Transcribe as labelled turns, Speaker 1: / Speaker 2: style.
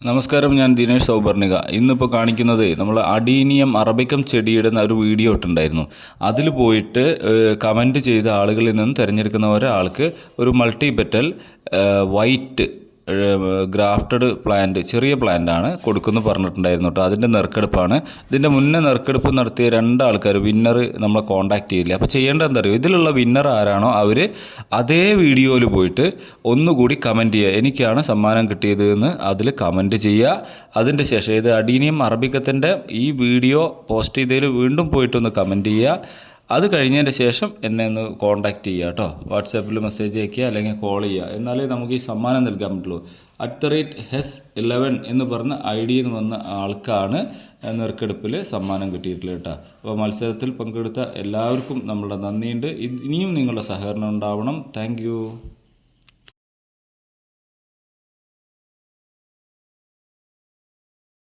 Speaker 1: നമസ്കാരം, ഞാൻ ദിനേഷ് സൗപർണിക. ഇന്നിപ്പോൾ കാണിക്കുന്നത് നമ്മൾ അഡീനിയം അറബിക്കം ചെടിയുടെ ഒരു വീഡിയോ ഇട്ടുണ്ടായിരുന്നു. അതിൽ പോയിട്ട് കമൻറ്റ് ചെയ്ത ആളുകളിൽ നിന്ന് തിരഞ്ഞെടുക്കുന്ന ഒരാൾക്ക് ഒരു multi petal white grafted plant, ചെറിയ പ്ലാന്റാണ് കൊടുക്കുമെന്ന് പറഞ്ഞിട്ടുണ്ടായിരുന്നു കേട്ടോ. അതിൻ്റെ നെറുക്കെടുപ്പാണ്. ഇതിൻ്റെ മുന്നേ നെറുക്കെടുപ്പ് നടത്തിയ രണ്ടാൾക്കാർ വിന്നർ നമ്മളെ കോൺടാക്റ്റ് ചെയ്തില്ല. അപ്പോൾ ചെയ്യേണ്ടത് എന്താ അറിയുമോ, ഇതിലുള്ള വിന്നർ ആരാണോ അവർ അതേ വീഡിയോയിൽ പോയിട്ട് ഒന്നുകൂടി കമൻറ്റ് ചെയ്യുക. എനിക്കാണ് സമ്മാനം കിട്ടിയത് എന്ന് അതിൽ കമൻറ്റ് ചെയ്യുക. അതിൻ്റെ ശേഷം ഇത് അഡീനിയം അറബിക്കത്തിൻ്റെ ഈ വീഡിയോ പോസ്റ്റ് ചെയ്തതിൽ വീണ്ടും പോയിട്ടൊന്ന് കമൻറ്റ് ചെയ്യുക. അത് കഴിഞ്ഞതിൻ്റെ ശേഷം എന്നെ ഒന്ന് കോൺടാക്റ്റ് ചെയ്യുക കേട്ടോ. വാട്സാപ്പിൽ മെസ്സേജ് അയയ്ക്കുക അല്ലെങ്കിൽ കോൾ ചെയ്യുക. എന്നാലേ നമുക്ക് ഈ സമ്മാനം നൽകാൻ പറ്റുള്ളൂ. @HES11 എന്ന് പറഞ്ഞ ID എന്ന് വന്ന ആൾക്കാണ് നെറുക്കെടുപ്പിൽ സമ്മാനം കിട്ടിയിട്ടുള്ളത് കേട്ടോ. അപ്പോൾ മത്സരത്തിൽ പങ്കെടുത്ത എല്ലാവർക്കും നമ്മളുടെ നന്ദിയുണ്ട്. ഇനിയും നിങ്ങളുടെ സഹകരണം ഉണ്ടാവണം. താങ്ക്